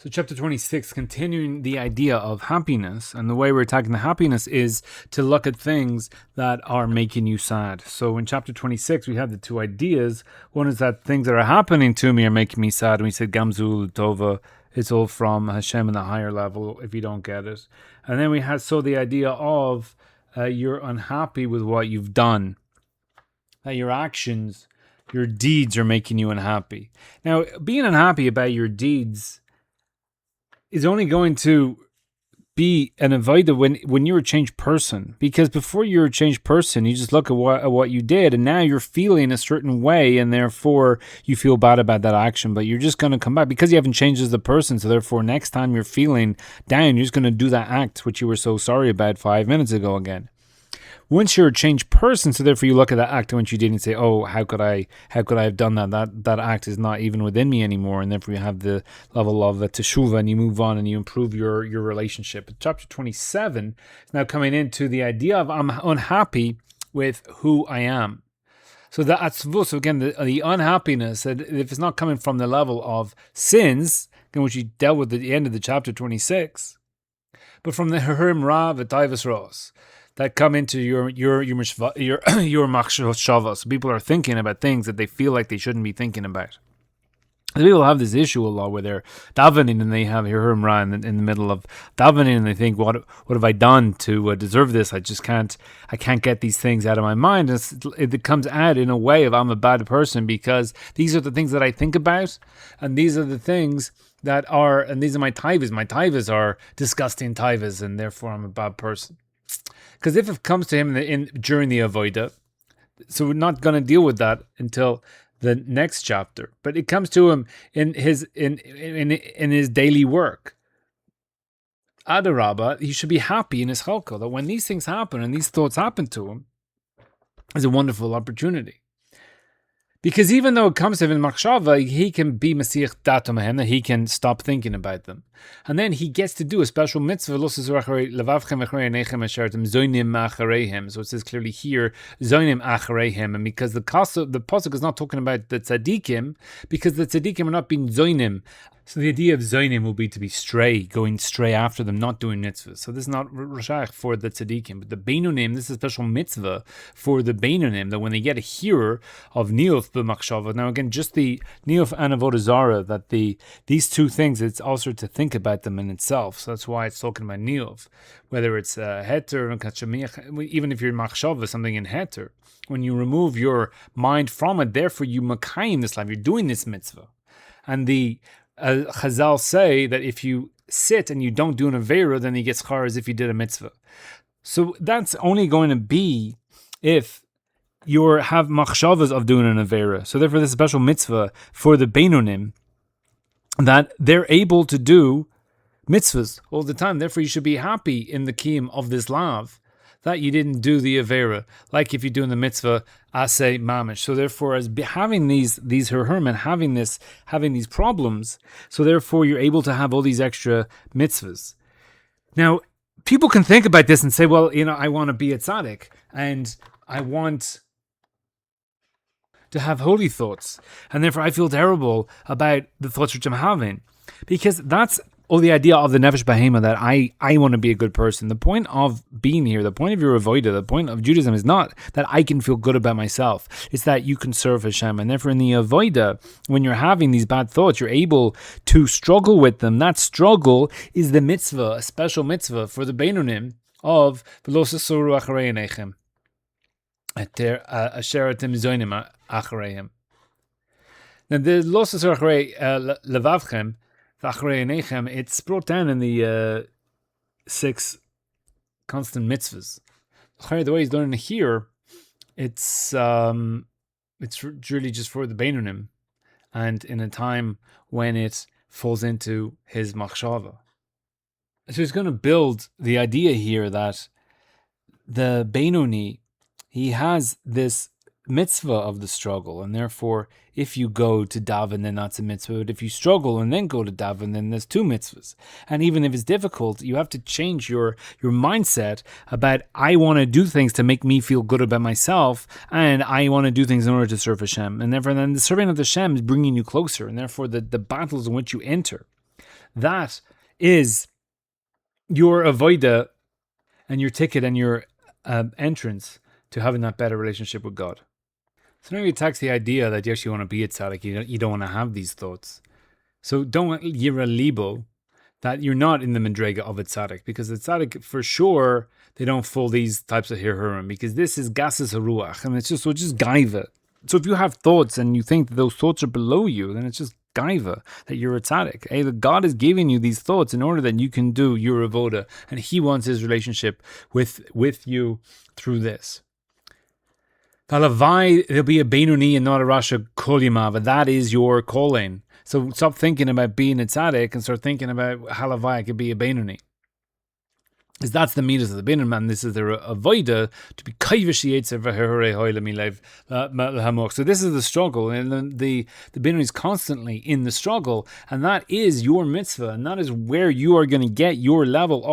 So chapter 26, continuing the idea of happiness, and the way we're attacking the happiness is to look at things that are making you sad. So in chapter 26, we have the two ideas. One is that things that are happening to me are making me sad, and we said Gamzul Tova, it's all from Hashem in the higher level if you don't get it. And then we had the idea of you're unhappy with what you've done, that your actions, your deeds are making you unhappy. Now, being unhappy about your deeds is only going to be an avoida when you're a changed person. Because before you're a changed person, you just look at what you did, and now you're feeling a certain way, and therefore you feel bad about that action. But you're just going to come back because you haven't changed as a person. So therefore, next time you're feeling down, you're just going to do that act which you were so sorry about 5 minutes ago again. Once you're a changed person, so therefore you look at that act and what you did and say, oh, how could I have done that? That act is not even within me anymore. And therefore you have the level of teshuvah, and you move on and you improve your relationship. Chapter 27 is now coming into the idea of I'm unhappy with who I am. So so again, the unhappiness, that if it's not coming from the level of sins, which we dealt with at the end of the chapter 26, but from the herim ra v'taivas ros, that come into your machshava. So people are thinking about things that they feel like they shouldn't be thinking about. People have this issue a lot where they're davening and they have Hiram Ra in the middle of davening, and they think, what have I done to deserve this? I can't get these things out of my mind. And it comes out in a way of I'm a bad person because these are the things that I think about, and these are the things and these are my taivas. My taivas are disgusting taivas, and therefore I'm a bad person. Because if it comes to him during the avoida, so we're not going to deal with that until the next chapter. But it comes to him in his daily work. Adarabba, he should be happy in his chalko, that when these things happen and these thoughts happen to him, is a wonderful opportunity. Because even though it comes to him in machshava, he can be Mesiach Datomahem, that he can stop thinking about them. And then he gets to do a special mitzvah, so it says clearly here, zoinim achareihem, and because the pasuk is not talking about the tzaddikim, because the tzaddikim are not being zoinim. So the idea of zoinim will be to be going stray after them, not doing mitzvahs. So this is not rashach for the tzaddikim, but the beinonim, this is a special mitzvah for the beinonim, that when they get a hearer of niyuf b'machshava. Now again, just the niyuf and avodah zarah, that these two things, it's also to think about them in itself. So that's why it's talking about niyuf, whether it's heter and kachamiach, even if you're in machshava, something in heter, when you remove your mind from it, therefore you makayim this life, you're doing this mitzvah. And the Chazal say that if you sit and you don't do an avera, then you get schar as if you did a mitzvah. So that's only going to be if you have machshavas of doing an avera. So therefore, this special mitzvah for the beinonim, that they're able to do mitzvahs all the time. Therefore, you should be happy in the kiyum of this lav that you didn't do the avera, like if you're doing the mitzvah aseh mamish. So therefore, as having these herherm and having these problems, so therefore you're able to have all these extra mitzvahs. Now, people can think about this and say, well, I want to be a tzaddik, and I want to have holy thoughts, and therefore I feel terrible about the thoughts which I'm having, because that's all the idea of the nefesh behema, that I want to be a good person. The point of being here, the point of your avodah, the point of Judaism is not that I can feel good about myself. It's that you can serve Hashem. And therefore in the avodah, when you're having these bad thoughts, you're able to struggle with them. That struggle is the mitzvah, a special mitzvah for the beinonim of v'lo sasuru acharei einechem asher atem zoinim achareihem. Now the lo sasuru acharei levavchem, it's brought down in the 6 constant mitzvahs. The way he's learning here, it's really just for the beinonim, and in a time when it falls into his machshava. So he's going to build the idea here that the beinoni, he has this mitzvah of the struggle, and therefore if you go to daven, then that's a mitzvah. But if you struggle and then go to daven, then there's 2 mitzvahs. And even if it's difficult, you have to change your mindset about, I want to do things to make me feel good about myself, and I want to do things in order to serve Hashem. And therefore then the serving of Hashem is bringing you closer, and therefore the battles in which you enter, That is your avoida and your ticket and your entrance to having that better relationship with God. So now you attacks the idea that you actually want to be a tzaddik, you don't want to have these thoughts. So don't yira libo that you're not in the Madrega of a tzaddik, because the tzaddik, for sure, they don't fool these types of hirhurim, because this is gases haruach, and it's just gaiva. So if you have thoughts and you think that those thoughts are below you, then it's just gaiva that you're a tzaddik. Hey, God is giving you these thoughts in order that you can do your avoda, and He wants His relationship with you through this. There'll be a beinonim and not a rasha kol. That is your calling. So stop thinking about being a tzaddik and start thinking about halavai could be a beinonim. Because that's the mitzvah of the beinonim, and this is their avoida to be kaivish yetzer v'herei hoylamilev l'hamok. So this is the struggle, and the beinonim is constantly in the struggle, and that is your mitzvah, and that is where you are going to get your level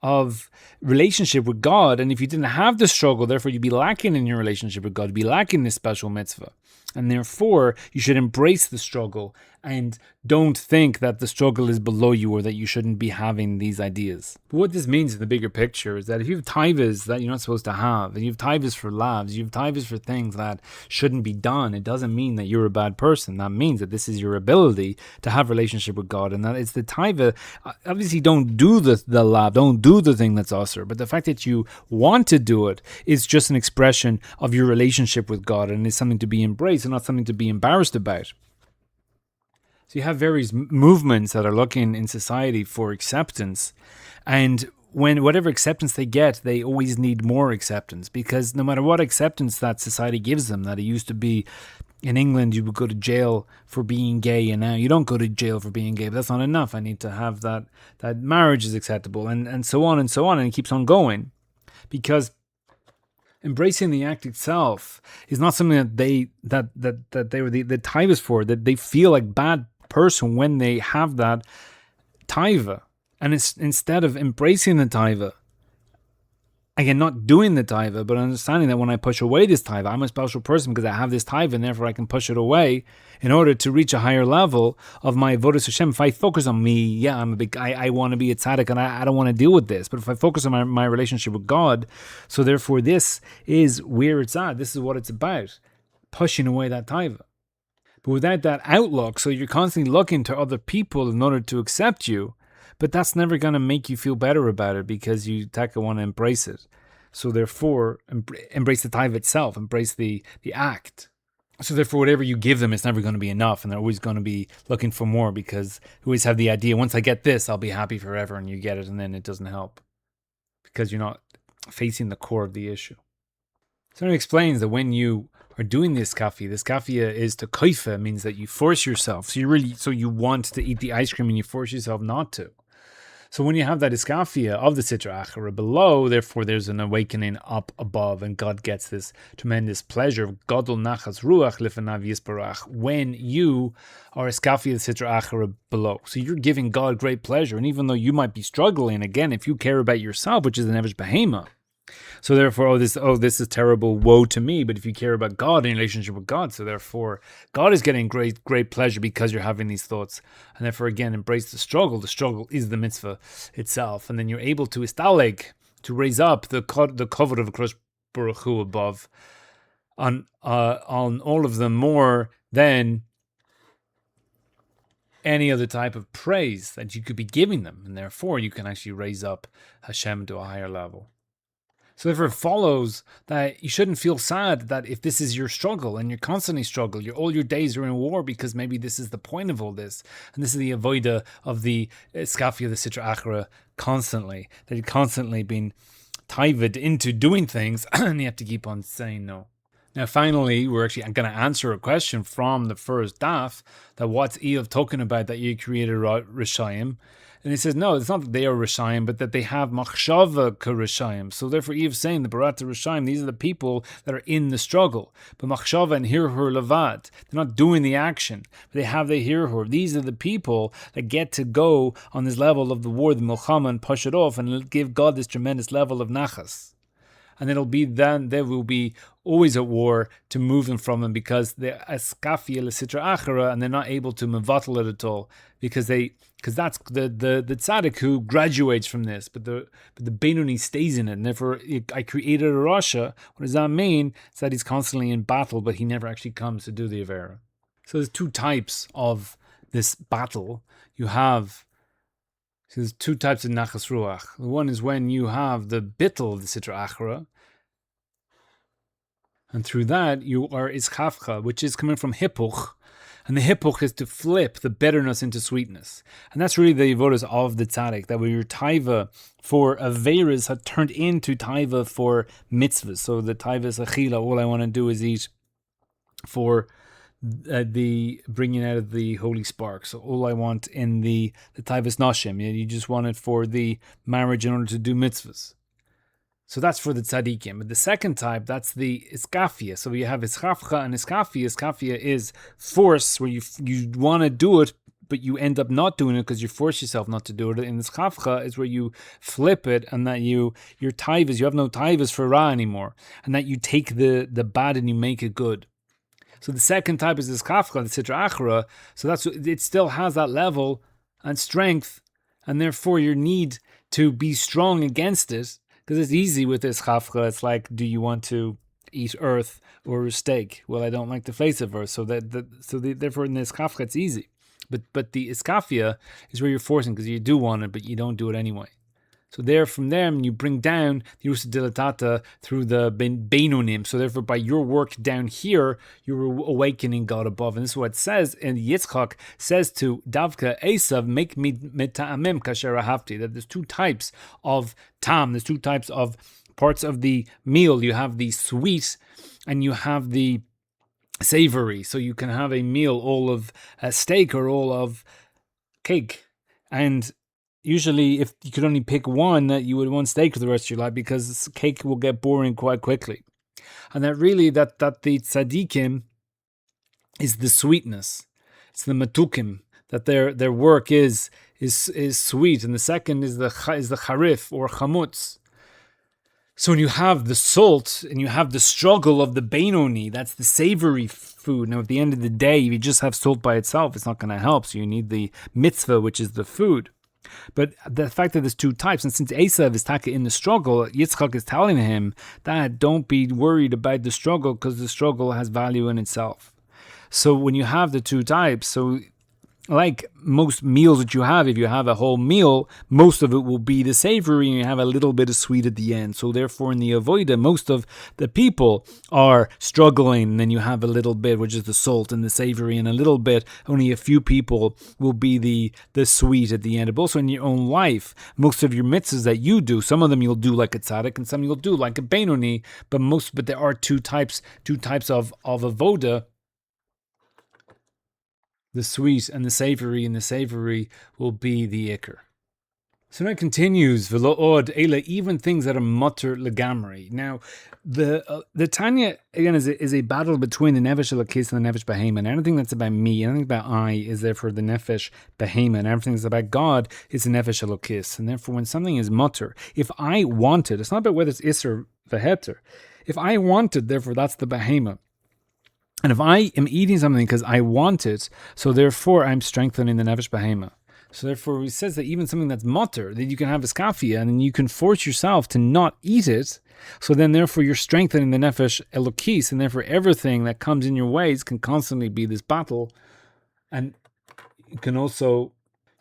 of relationship with God. And if you didn't have the struggle, therefore you'd be lacking in your relationship with God, you'd be lacking this special mitzvah. And therefore, you should embrace the struggle and don't think that the struggle is below you or that you shouldn't be having these ideas. But what this means in the bigger picture is that if you have taivas that you're not supposed to have, and you have taivas for lavs, you have taivas for things that shouldn't be done, it doesn't mean that you're a bad person. That means that this is your ability to have a relationship with God, and that it's the taiva. Obviously, don't do the lav, don't do the thing that's usher, but the fact that you want to do it is just an expression of your relationship with God, and it's something to be embraced and not something to be embarrassed about. So you have various movements that are looking in society for acceptance, and whatever acceptance they get, they always need more acceptance, because no matter what acceptance that society gives them, that it used to be in England you would go to jail for being gay, and now you don't go to jail for being gay, but that's not enough. I need to have that marriage is acceptable, and so on, and it keeps on going, because embracing the act itself is not something that they were the taivas for, that they feel like bad person when they have that taiva. And it's instead of embracing the taiva, again, not doing the taiva, but understanding that when I push away this taiva, I'm a special person because I have this taiva, and therefore I can push it away in order to reach a higher level of my avodas Hashem. If I focus on me, yeah, I want to be a tzaddik, and I don't want to deal with this. But if I focus on my relationship with God, so therefore this is where it's at. This is what it's about, pushing away that taiva. But without that outlook, so you're constantly looking to other people in order to accept you, but that's never going to make you feel better about it, because you want to embrace it. So therefore, embrace the taiva itself, embrace the act. So therefore, whatever you give them, it's never going to be enough, and they're always going to be looking for more, because you always have the idea, once I get this, I'll be happy forever, and you get it, and then it doesn't help, because you're not facing the core of the issue. So it explains that when you are doing this kafia is to kaifa, means that you force yourself. So you want to eat the ice cream and you force yourself not to. So when you have that iskafia of the sitra achara below, therefore there's an awakening up above, and God gets this tremendous pleasure of gadol nachas ruach lifanav yisparach when you are iskafia the sitra achara below. So you're giving God great pleasure, and even though you might be struggling, again, if you care about yourself, which is the nefesh behema, so therefore, this is terrible, woe to me. But if you care about God and your relationship with God, so therefore, God is getting great pleasure because you're having these thoughts. And therefore, again, embrace the struggle. The struggle is the mitzvah itself. And then you're able to istaleg, to raise up the kavod of Akadosh Baruch Hu above on all of them more than any other type of praise that you could be giving them. And therefore, you can actually raise up Hashem to a higher level. So therefore, it follows that you shouldn't feel sad that if this is your struggle and you're constantly struggling, all your days are in war, because maybe this is the point of all this. And this is the avoida of the skafia, the sitra achra, constantly. That you're constantly being taivad into doing things, and you have to keep on saying no. Now, finally, we're actually going to answer a question from the first daf, that what's Eov talking about that you created Rishayim. And he says, no, it's not that they are Rishayim, but that they have machshava ka Rishayim. So therefore, Eve saying the Barata Rishayim, these are the people that are in the struggle. But machshava and hirhur levad, they're not doing the action, but they have the hirhur. These are the people that get to go on this level of the war, the milchama, and push it off, and give God this tremendous level of nachas. And then they will be always at war to move them from them because they're Itkapia l'sitra achara, and they're not able to mevatel it at all because that's the tzaddik who graduates from this, but the beinonim stays in it, and therefore I created a rasha. What does that mean? It's that he's constantly in battle, but he never actually comes to do the avera. So there's two types of this battle. There's two types of nachas ruach. One is when you have the bittel of the sitra achra, and through that you are ischafcha, which is coming from hipuch, and the hipuch is to flip the bitterness into sweetness, and that's really the avodas of the tzaddik. That when your taiva for averas had turned into taiva for mitzvahs. So the taiva is achila. All I want to do is eat for the bringing out of the holy spark. So all I want in the taivas nashim, you just want it for the marriage in order to do mitzvahs. So that's for the tzaddikim. But the second type, that's the Itkapia. So you have ischafcha and iskafia. Iskafia is force, where you want to do it, but you end up not doing it because you force yourself not to do it. And ischafcha is where you flip it, and that your taivas, you have no taivas for ra anymore, and that you take the bad and you make it good. So the second type is iskafcha, the sitra achra. So it still has that level and strength, and therefore your need to be strong against it, because it's easy with iskafcha. It's like, do you want to eat earth or steak? Well, I don't like the face of earth, therefore in the iskafcha it's easy. But the iskafia is where you're forcing because you do want it, but you don't do it anyway. So from there, you bring down the usa dilatata through the beinonim. So therefore, by your work down here, you're awakening God above. And this is what it says, and Yitzchak says to Davka Esav, make me mita'amim kasher ahavti, that there's two types of tam, there's two types of parts of the meal. You have the sweet and you have the savory. So you can have a meal all of steak or all of cake. And usually, if you could only pick one, that you would want steak for the rest of your life, because cake will get boring quite quickly. And that really, that the tzaddikim is the sweetness. It's the matukim, that their work is sweet. And the second is the charif or chamutz. So when you have the salt and you have the struggle of the beinoni, that's the savory food. Now, at the end of the day, if you just have salt by itself, it's not going to help. So you need the mitzvah, which is the food. But the fact that there's two types, and since Esav is taka in the struggle, Yitzchak is telling him that don't be worried about the struggle, because the struggle has value in itself. So when you have the two types, so like most meals that you have, if you have a whole meal, most of it will be the savory, and you have a little bit of sweet at the end. So therefore, in the avoida, most of the people are struggling, and then you have a little bit, which is the salt and the savory, and a little bit, only a few people will be the sweet at the end. But also in your own life, most of your mitzvahs that you do, some of them you'll do like a tzaddik, and some you'll do like a beinoni, but there are two types of avoda, the sweet and the savory will be the ikr. So now it continues, v'lo od ela, even things that are mutar legamri. Now, the Tanya, again, is a battle between the nefesh elokis and the nefesh behema. And anything that's about me, anything about I, is therefore the nefesh behema. And everything that's about God is the nefesh elokis. And therefore, when something is mutar, if I wanted, it's not about whether it's isser v'heter. If I wanted, therefore, that's the behema. And if I am eating something because I want it, so therefore I'm strengthening the nefesh behema. So therefore he says that even something that's mutar, that you can have iskafia, and then you can force yourself to not eat it, so then therefore you're strengthening the nefesh elokis, and therefore everything that comes in your ways can constantly be this battle, and you can also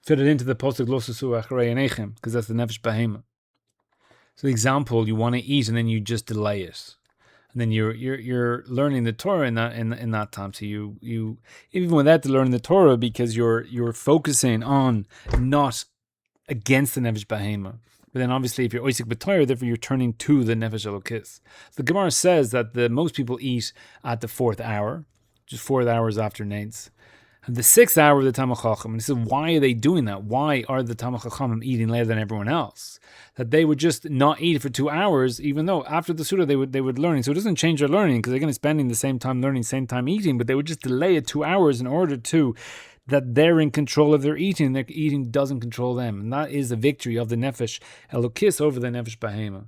fit it into the posuk lo sasuru acharei einechem, because that's the nefesh behema. So the example, you want to eat and then you just delay it. And then you're learning the Torah in that time. So you even without learning the Torah, because you're focusing on not against the nefesh behema. But then obviously if you're oisik b'Torah, therefore you're turning to the nefesh elokis. The Gemara says that most people eat at the 4th hour, just 4 hours after Nates. And the 6th hour of the Talmid Chacham. And he said, why are they doing that? Why are the Talmid Chacham eating later than everyone else? That they would just not eat for 2 hours, even though after the Surah they would learn. So it doesn't change their learning, because they're going to spending the same time learning, same time eating, but they would just delay it 2 hours in order to, that they're in control of their eating, and their eating doesn't control them. And that is a victory of the Nefesh Elokis over the Nefesh Behema.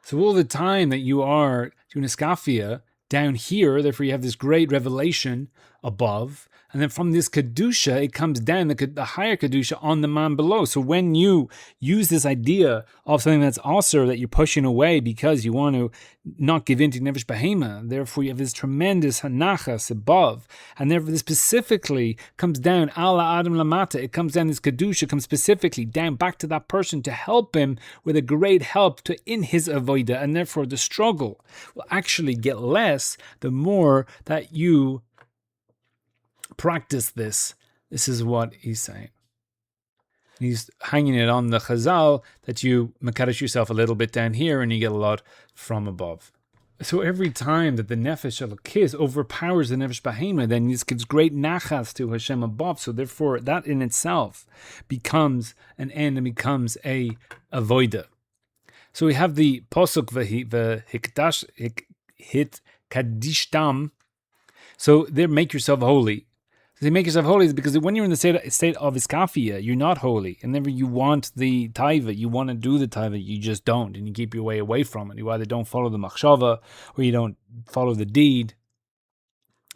So all the time that you are doing Itkapia down here, therefore you have this great revelation above, and then from this Kedusha, it comes down, the higher Kedusha on the man below. So when you use this idea of something that's also that you're pushing away because you want to not give in to Nefesh Behema, therefore you have this tremendous Hanachas above, and therefore this specifically comes down, Ala Adam Lamata, it comes down, this Kedusha comes specifically down back to that person to help him with a great help to in his avoida, and therefore the struggle will actually get less the more that you practice this. This is what he's saying. He's hanging it on the chazal that you mekadosh yourself a little bit down here and you get a lot from above. So every time that the nefesh elokis overpowers the nefesh behema, then this gives great nachas to Hashem above. So therefore, that in itself becomes an end and becomes a avoida. So we have the posuk hit kadishtam. So there, make yourself holy. So they make yourself holy is because when you're in the state of Itkapia, you're not holy. And whenever you want the taiva, you want to do the taiva, you just don't. And you keep your way away from it. You either don't follow the machshava or you don't follow the deed.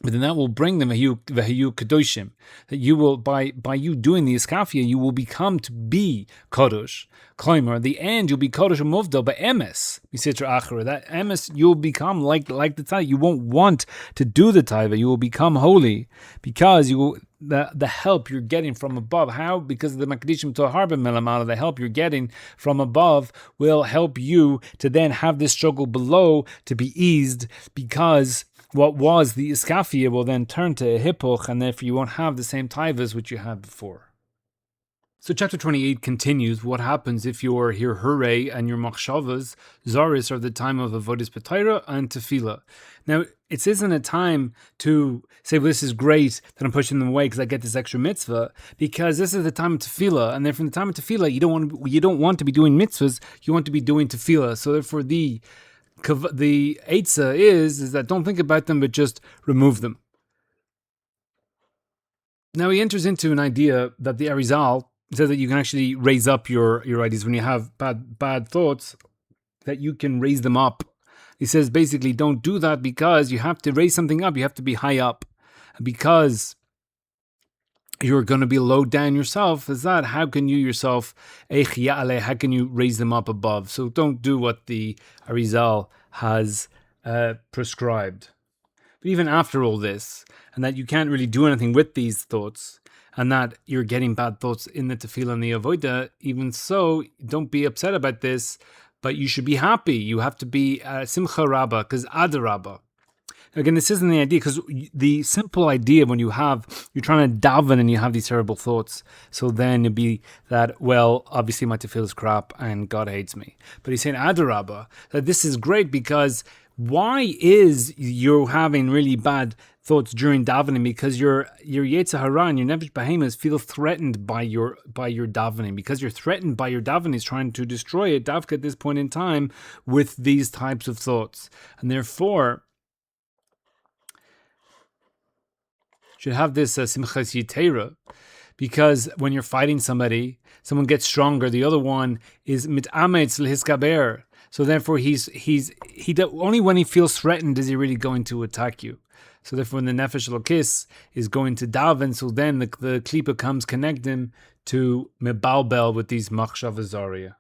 But then that will bring them v'hayu kadoshim. That you will, by you doing the Itkapia, you will become to be kadosh. Kloimer, at the end, you'll be kadosh umuvdal by emes. Misitra achara. That emes, you'll become like the taiva. You won't want to do the taiva. You will become holy because you will, the help you're getting from above. How? Because of the makdishim toharba melamala, the help you're getting from above will help you to then have this struggle below to be eased, because what was the Itkapia will then turn to a hipoch, and therefore you won't have the same taivas which you had before. So chapter 28 continues, what happens if your hooray and your machshavas, zaris, are the time of avodas b'Torah and tefillah. Now, it isn't a time to say, well, this is great that I'm pushing them away because I get this extra mitzvah, because this is the time of tefillah, and then from the time of tefillah, you don't want to be doing mitzvahs, you want to be doing tefillah. So therefore the eitzah is that don't think about them, but just remove them. Now he enters into an idea that the Arizal says that you can actually raise up your ideas when you have bad thoughts, that you can raise them up. He says basically don't do that because you have to raise something up. You have to be high up, because you're going to be low down yourself. Is that how can you yourself how can you raise them up above? So don't do what the Arizal has prescribed. But even after all this, and that you can't really do anything with these thoughts, and that you're getting bad thoughts in the tefillah and the avodah, even so, don't be upset about this, but you should be happy. You have to be simcha rabbah, because adarabah. Again, this isn't the idea, because the simple idea when you're trying to daven and you have these terrible thoughts, so then it'd be that, well, obviously my tefillah is crap and God hates me. But he's saying adarabah, that this is great, because why is you having really bad thoughts during davening? Because your yetzer hara and your nefesh behemoth feel threatened by your davening, because you're threatened by your davening is trying to destroy it, davka, at this point in time, with these types of thoughts, and therefore should have this simchas yitera, because when you're fighting somebody, someone gets stronger, the other one is mitametz lehiskaber. So therefore, only when he feels threatened is he really going to attack you. So therefore, when the nefesh elokis is going to daven, so then the klipa comes connect him to mebalbel with these machshavas zaria.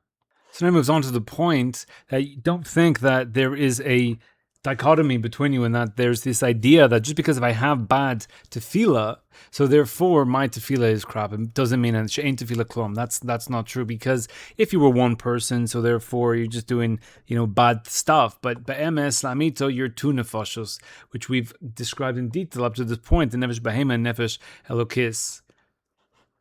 So now it moves on to the point that you don't think that there is a dichotomy between you, and that there's this idea that just because if I have bad tefillah, so therefore my tefillah is crap. It doesn't mean that ain't tefillah klom. That's not true, because if you were one person, so therefore you're just doing bad stuff. But be'emes lamito, you're two nefashos, which we've described in detail up to this point, the nefesh behema and nefesh elokis.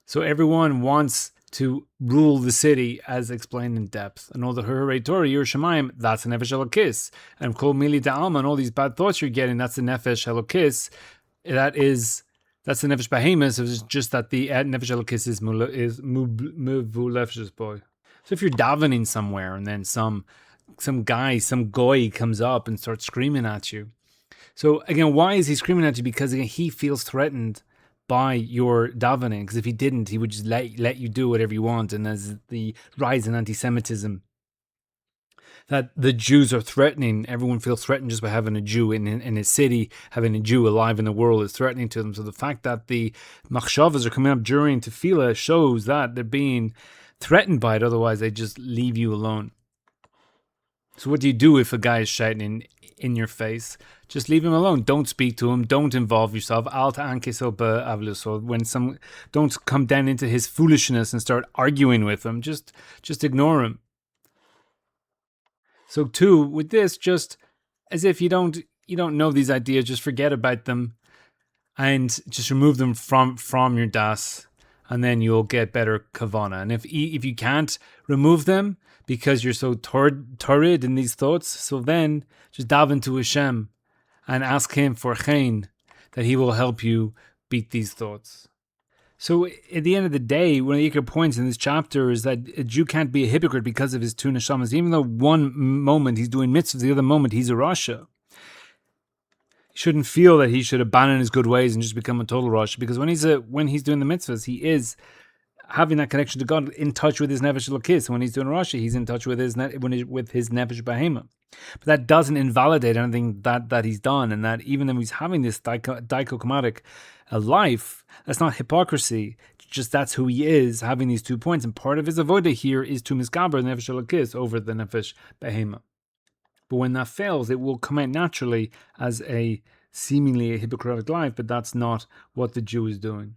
So everyone wants to rule the city, as explained in depth. And all the Hurray Torah, Yerushalayim, that's the Nefesh Elokis. And Kol Mili Da'alma, and all these bad thoughts you're getting, that's the Nefesh Elokis. That's the Nefesh Behemoth. It's just that the Nefesh Elokis is Muvulefsh's boy. So if you're davening somewhere and then some guy, some goy comes up and starts screaming at you. So again, why is he screaming at you? Because again, he feels threatened by your davening, because if he didn't, he would just let you do whatever you want. And as the rise in anti-Semitism that the Jews are threatening. Everyone feels threatened just by having a Jew in a city, having a Jew alive in the world is threatening to them. So the fact that the machshavas are coming up during tefillah shows that they're being threatened by it. Otherwise, they just leave you alone. So what do you do if a guy is shouting in your face? Just leave him alone. Don't speak to him. Don't involve yourself. Don't come down into his foolishness and start arguing with him. Just ignore him. So too, with this, just as if you don't know these ideas, just forget about them and just remove them from your das, and then you'll get better kavana. And if you can't remove them because you're so torrid in these thoughts, so then just daven to Hashem and ask Him for chen, that He will help you beat these thoughts. So at the end of the day, one of the Iker points in this chapter is that a Jew can't be a hypocrite because of his two neshamas. Even though one moment he's doing mitzvahs, the other moment he's a rasha. He shouldn't feel that he should abandon his good ways and just become a total rasha, because when he's doing the mitzvahs, he is having that connection to God, in touch with his nefesh elokis. And when he's doing rasha, he's in touch with his nefesh behema. But that doesn't invalidate anything that he's done, and that even though he's having this dichotomatic life, that's not hypocrisy. Just that's who he is, having these 2 points. And part of his avodah here is to misgaber the nefesh elokis over the nefesh behema. But when that fails, it will come out naturally as a seemingly a hypocritical life, but that's not what the Jew is doing.